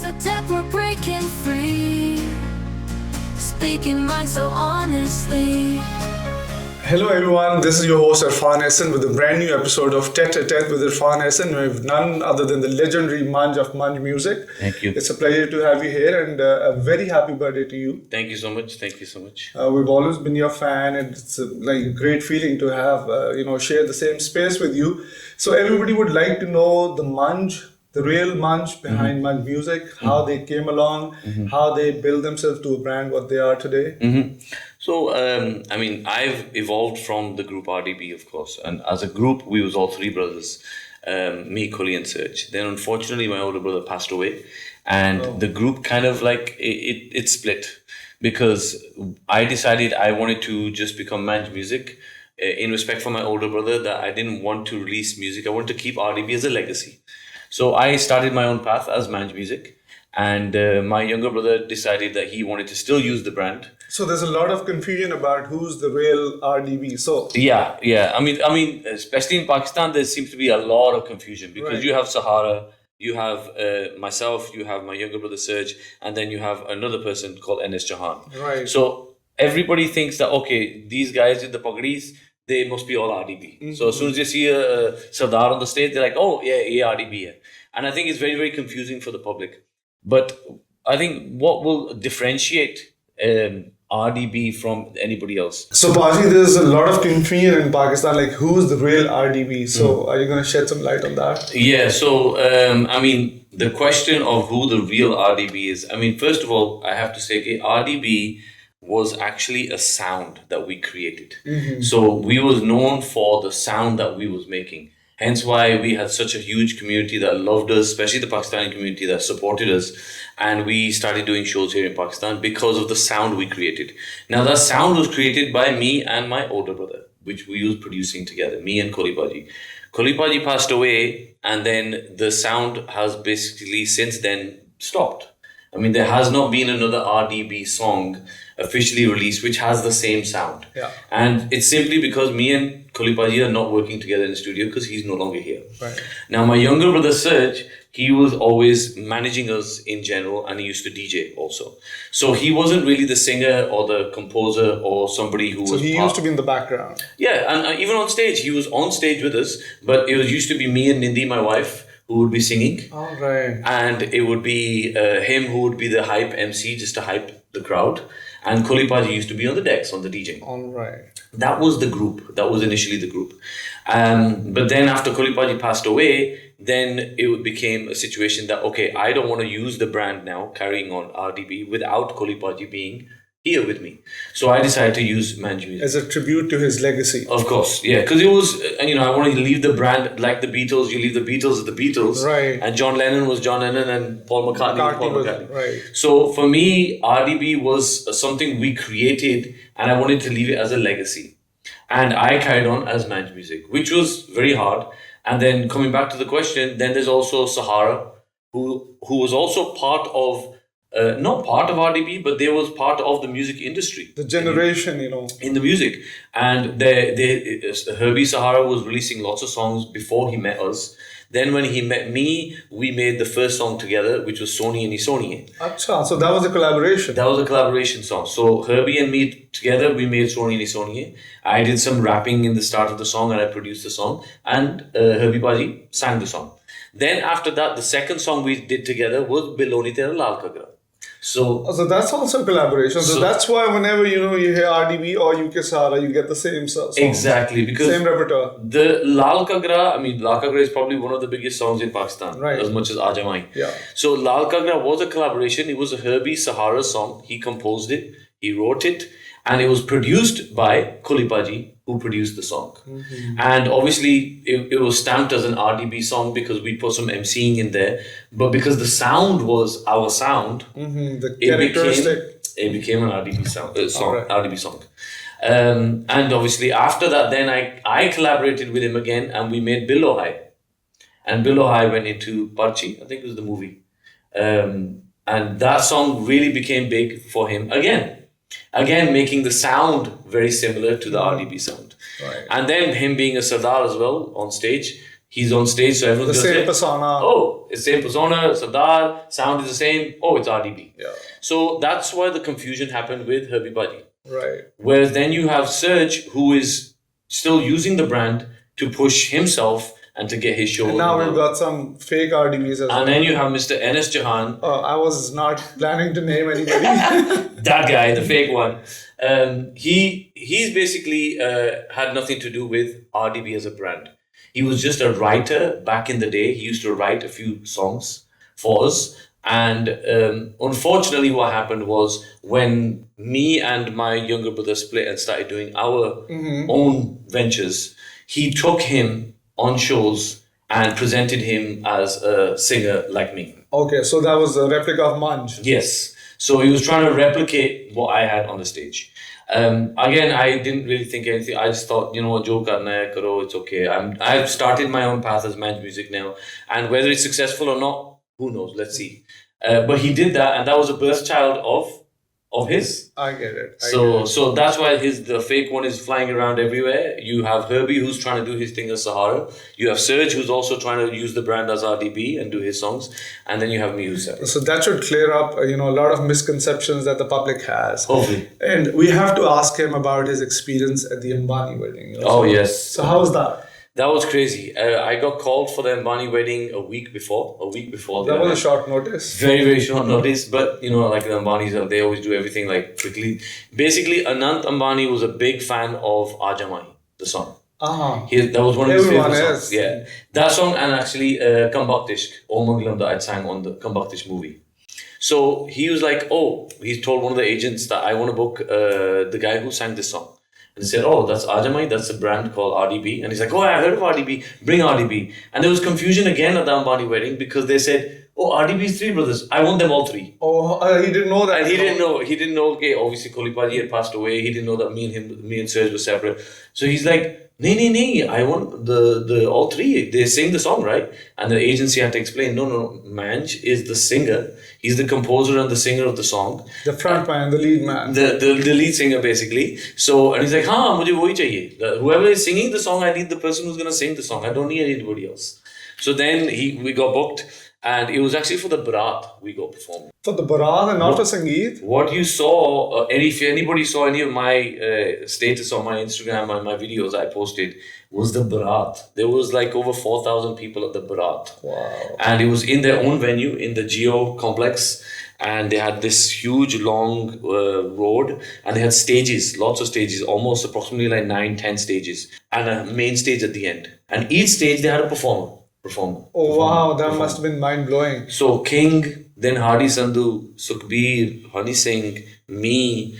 the depth we're breaking free, speaking mind so honestly. Hello everyone, this is your host Irfan with a brand new episode of Tete a Tete with Irfan with none other than the legendary Manj of Manj Music. Thank you. It's a pleasure to have you here, and a very happy birthday to you. Thank you so much. Thank you so much. We've always been your fan, and it's like a great feeling to have share the same space with you. So everybody would like to know the Manj, the real Manj behind Manj Music, how they came along, how they built themselves to a brand what they are today. So, I've evolved from the group RDB, of course. And as a group, we was all three brothers, me, Koli and Serge. Then, unfortunately, my older brother passed away. And the group kind of like, it split. Because I decided I wanted to just become Manj Music in respect for my older brother, that I didn't want to release music. I wanted to keep RDB as a legacy. So I started my own path as Manj Music. And my younger brother decided that he wanted to still use the brand. So there's a lot of confusion about who's the real RDB. So yeah. I mean, especially in Pakistan, there seems to be a lot of confusion because you have Sahara, you have myself, you have my younger brother Serge, and then you have another person called NS Jahan. Right. So everybody thinks that okay, these guys with the pagdis, they must be all RDB. So as soon as you see a Sardar on the stage, they're like, oh yeah, RDB. And I think it's very, very confusing for the public. But I think what will differentiate RDB from anybody else? So, Paji, there's a lot of confusion in Pakistan, like who's the real RDB? So, are you going to shed some light on that? Yeah, so, the question of who the real RDB is, first of all, I have to say, okay, RDB was actually a sound that we created. So, we was known for the sound that we was making. Hence why we had such a huge community that loved us, especially the Pakistani community that supported us. And we started doing shows here in Pakistan because of the sound we created. Now that sound was created by me and my older brother, which we was producing together, me and Koli Paji. Koli Paji passed away, and then the sound has basically since then stopped. There has not been another RDB song officially released which has the same sound. Yeah. And it's simply because me and Koli Paji are not working together in the studio because he's no longer here. Right. Now, my younger brother Serge, he was always managing us in general, and he used to DJ also. So he wasn't really the singer or the composer or somebody who was. So he used to be in the background. Yeah, and even on stage, he was on stage with us, but it was used to be me and Nindi, my wife, who would be singing. All right. And it would be him who would be the hype MC, just to hype the crowd. And Koli Paji used to be on the decks, on the DJing. All right. That was the group. That was initially the group. But then after Koli Paji passed away, then it became a situation that, okay, I don't want to use the brand now, carrying on RDB, without Koli Paji being here with me. So I decided to use Manj Music. As a tribute to his legacy. Of course, yeah. Because it was, I wanted to leave the brand like the Beatles. You leave the Beatles as the Beatles. Right. And John Lennon was John Lennon and Paul McCartney was Paul McCartney. Right. So for me, RDB was something we created, and I wanted to leave it as a legacy. And I carried on as Manj Music, which was very hard. And then coming back to the question, then there's also Sahara, who was also part of, not part of RDB, but they was part of the music industry. The generation, in the music. And Herbie Sahara was releasing lots of songs before he met us. Then when he met me, we made the first song together, which was Soni Ni Soniye. Achha, so that was a collaboration. That was a collaboration song. So Herbie and me together, we made Soni Ni Soniye. I did some rapping in the start of the song, and I produced the song. And Herbie Paji sang the song. Then after that, the second song we did together was Biloni Tera Lal Kagra. So that's also a collaboration. So that's why whenever you hear RDB or UK Sahara, you get the same songs. Exactly, because same repertoire. The Lal Kagra, Lal Kagra is probably one of the biggest songs in Pakistan, right, as much as Ajamai. Yeah. So Lal Kagra was a collaboration. It was a Herbie Sahara song. He composed it, he wrote it, and it was produced by Koli Paji, who produced the song. And obviously, it was stamped as an RDB song because we put some MCing in there. But because the sound was our sound, the characteristic, it became an RDB song. Right. RDB song. And obviously, after that, then I collaborated with him again, and we made Billo Hai. And Billo Hai went into Parchi, I think it was the movie. And that song really became big for him again. Again, making the sound very similar to the RDB sound. Right. And then him being a Sardar as well on stage, He's on stage, so everyone's The gonna same say, persona. "Oh, it's the same persona, Sardar, sound is the same. Oh, it's RDB." Yeah. So that's why the confusion happened with Herbie Baji. Right. Whereas then you have Serge, who is still using the brand to push himself and to get his show. And now we've got some fake RDBs as well. And then you have Mr. Enes Jahan, I was not planning to name anybody. that guy, the fake one. He's basically had nothing to do with RDB as a brand. He was just a writer back in the day. He used to write a few songs for us. And unfortunately, what happened was when me and my younger brother split and started doing our own ventures, he took him on shows and presented him as a singer like me. Okay, so that was a replica of Manj. Yes. So he was trying to replicate what I had on the stage. Again, I didn't really think anything. I just thought, jo karna hai, karo, it's okay. I've started my own path as Manj Music now. And whether it's successful or not, who knows? Let's see. But he did that, and that was a birth child of his. I get it. So that's why the fake one is flying around everywhere. You have Herbie, who's trying to do his thing as Sahara. You have Serge, who's also trying to use the brand as RDB and do his songs. And then you have me, who's separate. So that should clear up, a lot of misconceptions that the public has. Hopefully. And we have to ask him about his experience at the Ambani wedding. Oh, yes. So how was that? That was crazy. I got called for the Ambani wedding a week before. That was a short notice. Very, very short notice. But, like the Ambanis, they always do everything like quickly. Basically, Anant Ambani was a big fan of Ajamai, the song. That was one of his favorite songs. Yeah. That song and actually Kam Bakhtishk, Om Mangalam that I sang on the Kam Bakhtishk movie. So he was like, he told one of the agents that I want to book the guy who sang this song. And they said, that's Ajamai, that's a brand called RDB. And he's like, I heard of RDB, bring RDB. And there was confusion again at the Ambani wedding because they said, RDB's three brothers, I want them all three. He didn't know that. And he didn't know, okay, obviously Kolipaji had passed away, he didn't know that me and Serge were separate. So he's like, Nee, I want the all three. They sing the song, right? And the agency had to explain, no, Manj is the singer. He's the composer and the singer of the song. The front man, the lead man. The lead singer, basically. So, and he's like, mujhe wohi chahiye. Whoever is singing the song, I need the person who's going to sing the song. I don't need anybody else. So then we got booked. And it was actually for the Barat we got performing. For the Barat and not for Sangeet? What you saw, if anybody saw any of my status on my Instagram and my videos I posted, was the Barat. There was like over 4,000 people at the Barat. Wow. And it was in their own venue in the Geo complex. And they had this huge long road and they had stages, lots of stages, almost approximately like 9-10 stages. And a main stage at the end. And each stage they had a performer. Wow, that must have been mind-blowing. So King, then Hardy Sandhu, Sukhbir, Honey Singh, me,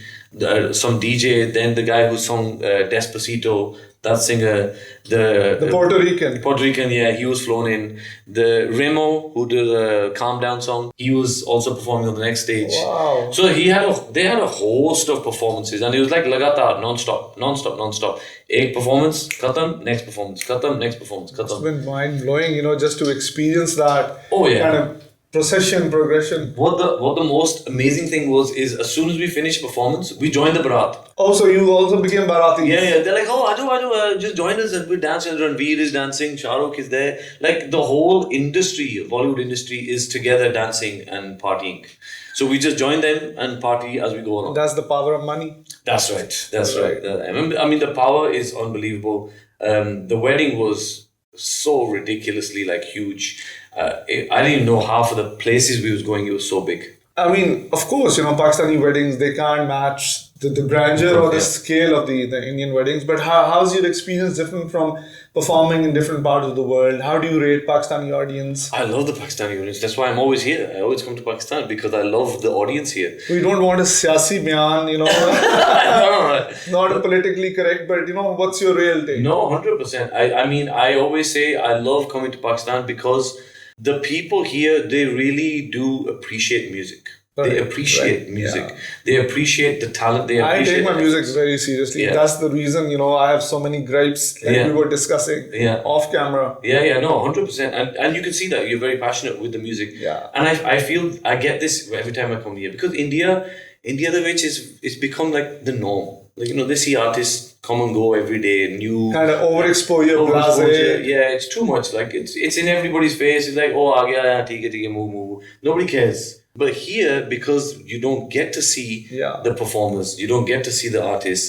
some DJ, then the guy who sung Despacito, that singer, the Puerto Rican, yeah, he was flown in. The Remo, who did the Calm Down song, he was also performing on the next stage. Wow. So they had a host of performances and it was like lagatar, non-stop. Ek performance, khatam, next performance, khatam, next performance, khatam. It's been mind-blowing, just to experience that kind of procession, progression. What the most amazing thing is as soon as we finished performance, we joined the Barat. Oh, so you also became Baratis? Yeah. They're like, Aju, just join us and we're dancing. Ranveer is dancing, Shah Rukh is there. Like the whole industry, Bollywood industry is together dancing and partying. So we just join them and party as we go along. That's the power of money. That's right. I mean, the power is unbelievable. The wedding was so ridiculously huge. I didn't even know half of the places we was going. It was so big. I mean, of course, Pakistani weddings, they can't match the grandeur or the scale of the Indian weddings. But how's your experience different from performing in different parts of the world? How do you rate Pakistani audience? I love the Pakistani audience. That's why I'm always here. I always come to Pakistan because I love the audience here. We don't want a siyasi bayan, No. Not politically correct, but what's your real take? No, 100%. I mean, I always say I love coming to Pakistan because the people here, they really do appreciate music. They appreciate music. Yeah. They appreciate the talent. I take my music very seriously. Yeah. That's the reason, I have so many gripes we were discussing off camera. Yeah, no, 100%. And you can see that you're very passionate with the music. Yeah. And I feel I get this every time I come here because India India the which is it's become like the norm. Like, they see artists come and go every day, new kind of overexposure, overexposure. blase. Yeah, it's too much. Like it's in everybody's face. It's like, oh, aa gaya, yeah, theek hai, move. Nobody cares. But here, because you don't get to see the performers, you don't get to see the artists,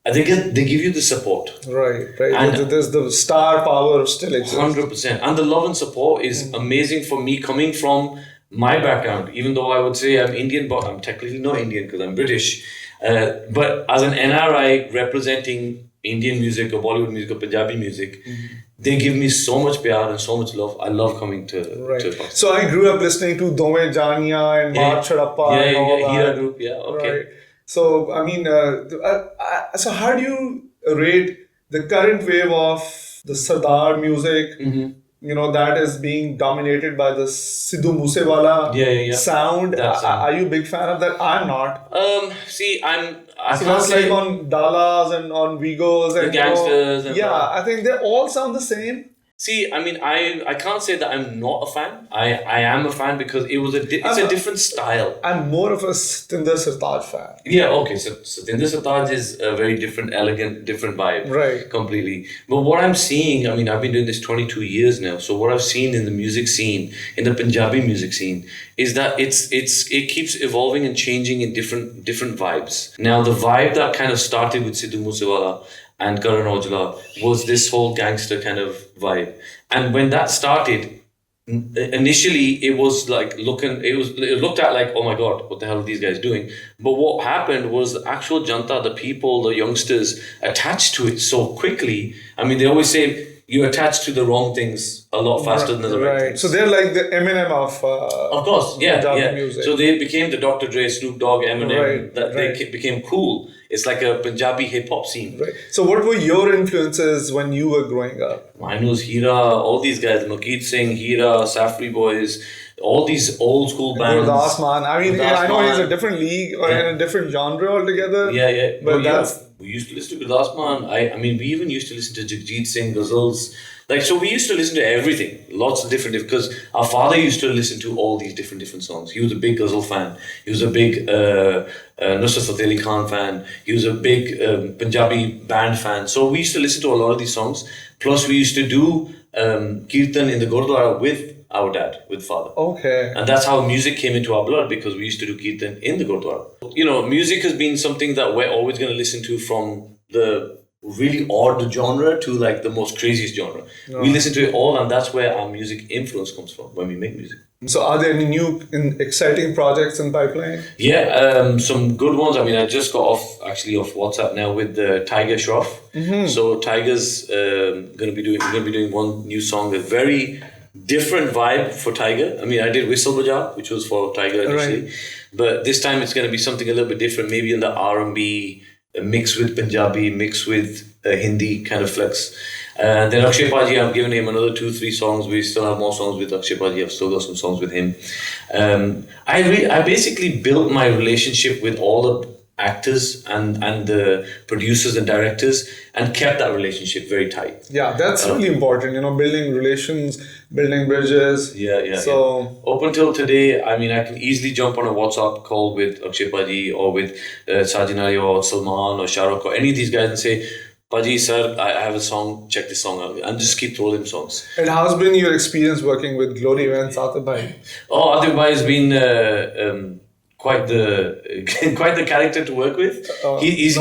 they give you the support. Right. And there's the star power still exists. 100%. And the love and support is amazing for me coming from my background. Even though I would say I'm Indian, but I'm technically not Indian because I'm British. But as an NRI representing Indian music or Bollywood music or Punjabi music, they give me so much pyar and so much love. I love coming to Pakistan. So I grew up listening to Dome Jania and Mar Chadappa and all that. Hira group, okay. Right. So, I mean, so how do you rate the current wave of the Sardar music, that is being dominated by the Sidhu Moosewala sound? Are you a big fan of that? I'm not. See, So that's like on Dalas and on Vigos and the gangsters. I think they all sound the same. See, I mean, I can't say that I'm not a fan. I am a fan because it's a different style. I'm more of a Satinder Sartaaj fan. Yeah, okay. So Satinder Sartaaj is a very different, elegant, different vibe. Right. Completely. But what I'm seeing, I mean, I've been doing this 22 years now. So what I've seen in the music scene, in the Punjabi music scene, is that it keeps evolving and changing in different vibes. Now, the vibe that kind of started with Sidhu Moosewala and Karan Aujla was this whole gangster kind of vibe. And when that started, initially it was like it looked at like, oh my God, what the hell are these guys doing? But what happened was the actual janta, the people, the youngsters attached to it so quickly. I mean, they always say you attach to the wrong things a lot faster than the right things. So they're like the Eminem of course, yeah. music. So they became the Dr. Dre, Snoop Dogg, Eminem. They became cool. It's like a Punjabi hip hop scene. Right. So what were your influences when you were growing up? Mine was Hira, all these guys, Malkit Singh, Hira, Safri Boys, all these old school bands. Gurdas Man. I mean, I know he's a different league or in a different genre altogether. Yeah. But we used to listen to Gurdas Man. I mean, we even used to listen to Jagjit Singh, ghazals. Like, so we used to listen to everything, lots of different, because our father used to listen to all these different songs. He was a big ghazal fan. He was a big Nusrat Fateh Ali Khan fan. He was a big Punjabi band fan. So we used to listen to a lot of these songs. Plus, we used to do kirtan in the Gurdwara with our dad, with father. Okay. And that's how music came into our blood, because we used to do kirtan in the Gurdwara. Music has been something that we're always going to listen to, from the really odd genre to like the most craziest genre. No. We listen to it all, and that's where our music influence comes from when we make music. So are there any new exciting projects in pipeline? Yeah, some good ones. I mean, I just got off WhatsApp now with Tiger Shroff. So Tiger's gonna be doing one new song, a very different vibe for Tiger. I mean, I did Whistle Baja, which was for Tiger initially, right. But this time it's gonna be something a little bit different, maybe in the R&B, mixed with Punjabi, mixed with Hindi kind of flex. And then Akshay Paji, I've given him another 2-3 songs. We still have more songs with Akshay Paji. I've still got some songs with him. I basically built my relationship with all the actors and the producers and directors, and kept that relationship very tight. Yeah, that's really important, building relations, building bridges. Yeah. Up until today, I mean, I can easily jump on a WhatsApp call with Akshay Paji or with Sajin Ali or Salman or Shahrukh or any of these guys and say, Paji, sir, I have a song, check this song out. And just keep throwing songs. And how's been your experience working with Glory and Atif Bhai? Oh, Atif Bhai has been quite the character to work with. No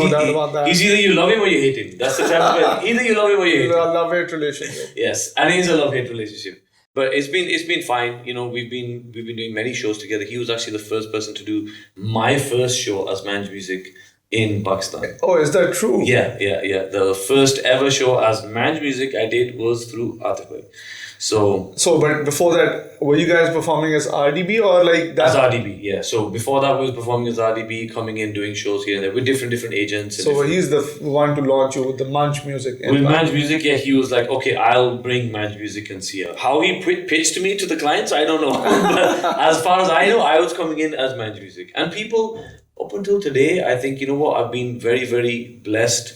doubt about that. He's either you love him or you hate him. That's the type of guy. Either you love him or you hate him. A love-hate relationship. Yes, and it's a love-hate relationship. But it's been fine. We've been doing many shows together. He was actually the first person to do my first show as Manj Music in Pakistan. Oh, is that true? Yeah. The first ever show as Manj Music I did was through Atif Bhai. So, but before that, were you guys performing as RDB or like that? As RDB, yeah. So before that, we was performing as RDB, coming in, doing shows here and there with different agents. So he's the one to launch you with the Manj Music. With Manj Music, yeah, he was like, okay, I'll bring Manj Music and see how he pitched me to the clients. I don't know. But as far as I know, I was coming in as Manj Music, and people up until today, I think I've been very, very blessed.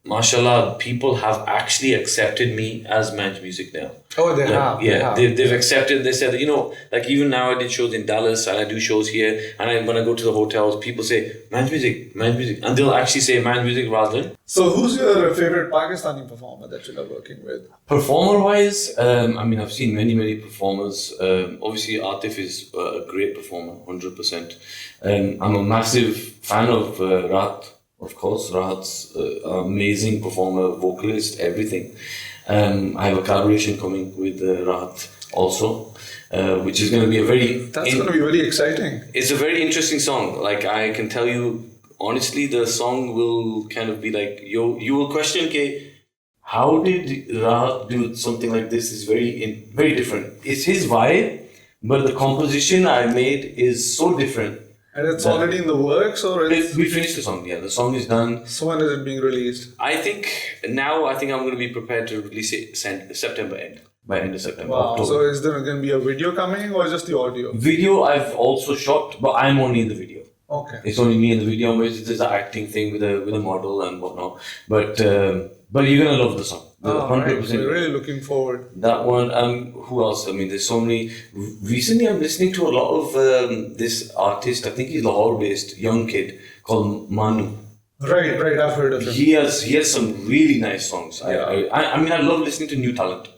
mashallah, people have actually accepted me as Manj Music now. Oh, they Like, have. yeah, they've accepted. They said, like even now I did shows in Dallas and I do shows here. And when I go to the hotels, people say, Manj Music. And they'll actually say Manj Music rather than. So, who's your favorite Pakistani performer that you love working with? Performer-wise, I've seen many performers. Obviously, Atif is a great performer, 100%. I'm a massive fan of Rahat, of course. Rahat's amazing performer, vocalist, everything. I have a collaboration coming with Rahat also, which is going to be That's going to be very exciting. It's a very interesting song. Like, I can tell you, honestly, the song will kind of be like, you will question, okay, how did Rahat do something like this? Is very different. It's his vibe, but the composition I made is so different. And it's already in the works, or we finished the song. Yeah, the song is done. So when is it being released? I think I'm going to be prepared to release it September end. By end of September. Wow. October. So is there going to be a video coming, or just the audio? Video I've also shot, but I'm only in the video. Okay. It's only me in the video. There's an acting thing with a model and whatnot. But you're gonna love the song. 100%. Right. We're really looking forward. That one. Who else? There's so many. Recently, I'm listening to a lot of this artist. I think he's Lahore-based, young kid called Manu. Right. I've heard of him. He has some really nice songs. Yeah. I love listening to new talent.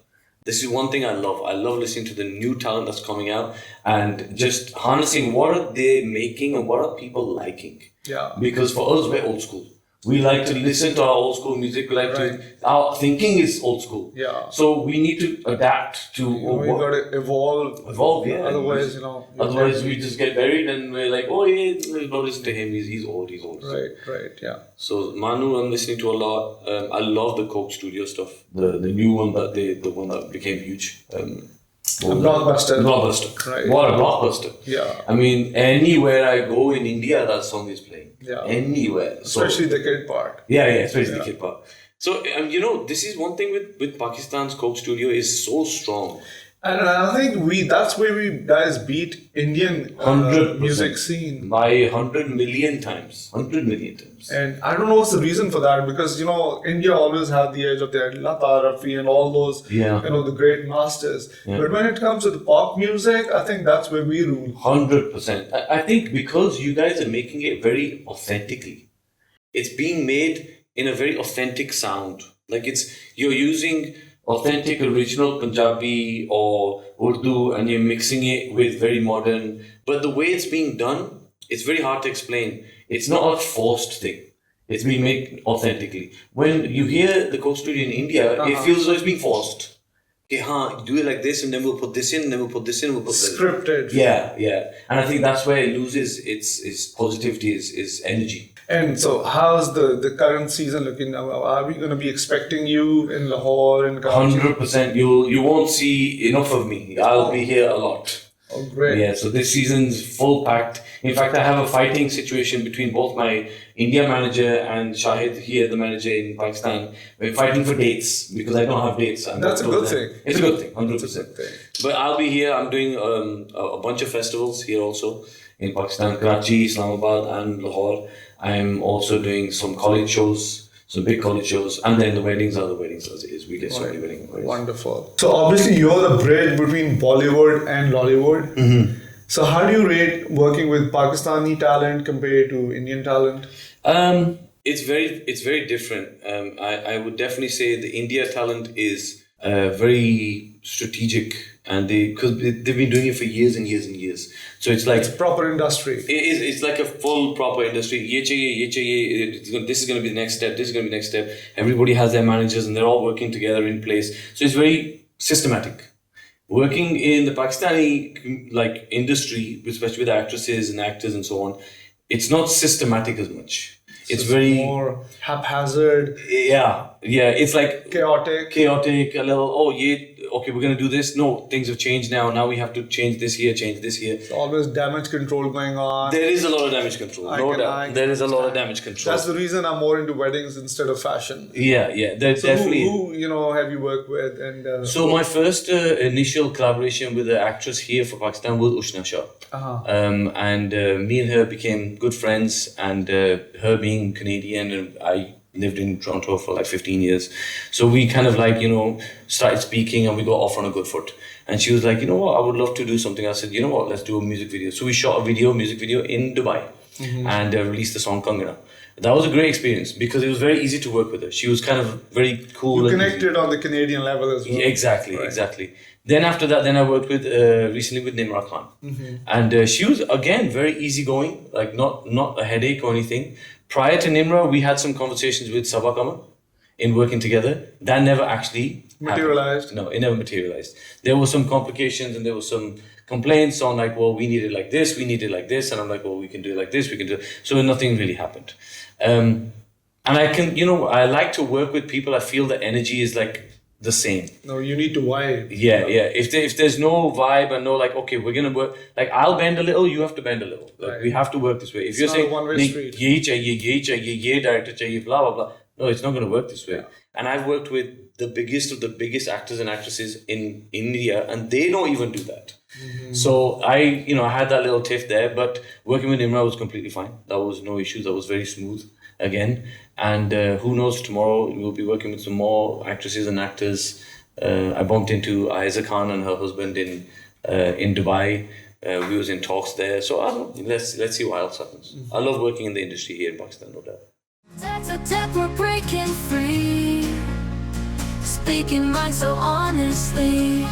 This is one thing I love. I love listening to the new talent that's coming out and just harnessing what are they making and what are people liking. Yeah. Because for us, we're old school. We like to listen to our old school music. We like our thinking is old school. Yeah. So we need to adapt to. We got to evolve. Evolve, yeah. Otherwise, Otherwise, we just get buried and we're like, oh yeah, don't listen to him. He's old. Right. Yeah. So Manu, I'm listening to a lot. I love the Coke Studio stuff. The new one the one that became huge. Blockbuster. Right. What a blockbuster. Yeah. Anywhere I go in India, that song is playing. Yeah. Anywhere. Especially the kid part. Yeah, especially the kid part. So, this is one thing with Pakistan's Coke Studio is so strong. And I think that's where we guys beat Indian 100%. music scene. By 100 million times. 100 million times. And I don't know what's the reason for that, because, India always had the edge of their Lata, Rafi and all those, the great masters. Yeah. But when it comes to the pop music, I think that's where we rule. 100%. I think because you guys are making it very authentically. It's being made in a very authentic sound. Like you're using authentic original Punjabi or Urdu and you're mixing it with very modern. But the way it's being done, it's very hard to explain. It's not a forced thing. It's being made authentically. When you hear the Coke Studio in India, it feels like it's being forced. Okay, do it like this and then we'll put this in, and then we'll put this in, we'll put this in. Scripted. Yeah. And I think that's where it loses its positivity, its energy. And so how's the current season looking now? Are we going to be expecting you in Lahore and Karachi? 100%. You won't see enough of me. I'll be here a lot. Oh, great. Yeah, so this season's full packed. In fact, I have a fighting situation between both my India manager and Shahid here, the manager in Pakistan. We're fighting for dates because I don't have dates. That's a good thing. It's a good thing, 100%. But I'll be here. I'm doing a bunch of festivals here also in Pakistan, Karachi, Islamabad and Lahore. I'm also doing some college shows, some big college shows, and then the weddings are the weddings as it is. We get so many weddings. Wonderful. So obviously you're the bridge between Bollywood and Lollywood. Mm-hmm. So how do you rate working with Pakistani talent compared to Indian talent? It's very different. I would definitely say the India talent is very strategic, and because they've been doing it for years and years and years. So it's like it's a proper industry. It's like a full proper industry. Ye chahiye, this is going to be the next step. This is going to be the next step. Everybody has their managers, and they're all working together in place. So it's very systematic. Working in the Pakistani industry, especially with actresses and actors and so on, it's not systematic as much. It's very more haphazard. Yeah. It's like chaotic. A little. Okay, we're gonna do this. No, things have changed now. Now we have to change this here, change this here. There's always damage control going on. There is a lot of damage control. No doubt. There is a lot of damage control. That's the reason I'm more into weddings instead of fashion. Yeah. There's definitely. Who have you worked with? And so my first initial collaboration with the actress here for Pakistan was Ushna Shah. And me and her became good friends, and her being Canadian, and lived in Toronto for like 15 years. So we kind of like, started speaking and we got off on a good foot. And she was like, you know what, I would love to do something. I said, you know what, let's do a music video. So we shot a music video in Dubai and released the song Kangana. That was a great experience because it was very easy to work with her. She was kind of very cool. You connected on the Canadian level as well. Yeah, exactly. Then after that, I worked with recently with Nimra Khan. And she was, again, very easygoing, like not a headache or anything. Prior to Nimra, we had some conversations with Sabah Kamar in working together. That never actually materialized. happened. No, it never materialized. There were some complications and there was some complaints on like, well, we need it like this, we need it like this. And I'm like, well, we can do it like this, we can do it. So nothing really happened. And I can, I like to work with people. I feel the energy is like the same. No, you need to vibe. Yeah. If there's no vibe and no like, okay, we're gonna work. Like I'll bend a little, you have to bend a little. Like we have to work this way. If you're not saying a one-way street. ye chahiye, ye director chahiye, blah blah blah. No, it's not gonna work this way. Yeah. And I've worked with the biggest of the biggest actors and actresses in India, and they don't even do that. So I had that little tiff there, but working with Imran was completely fine. That was no issues. That was very smooth again. And who knows, tomorrow we'll be working with some more actresses and actors. I bumped into Aiza Khan and her husband in Dubai. We was in talks there. So I don't know, let's see what else happens. I love working in the industry here in Pakistan, no doubt. We're breaking free, speaking mind so honestly.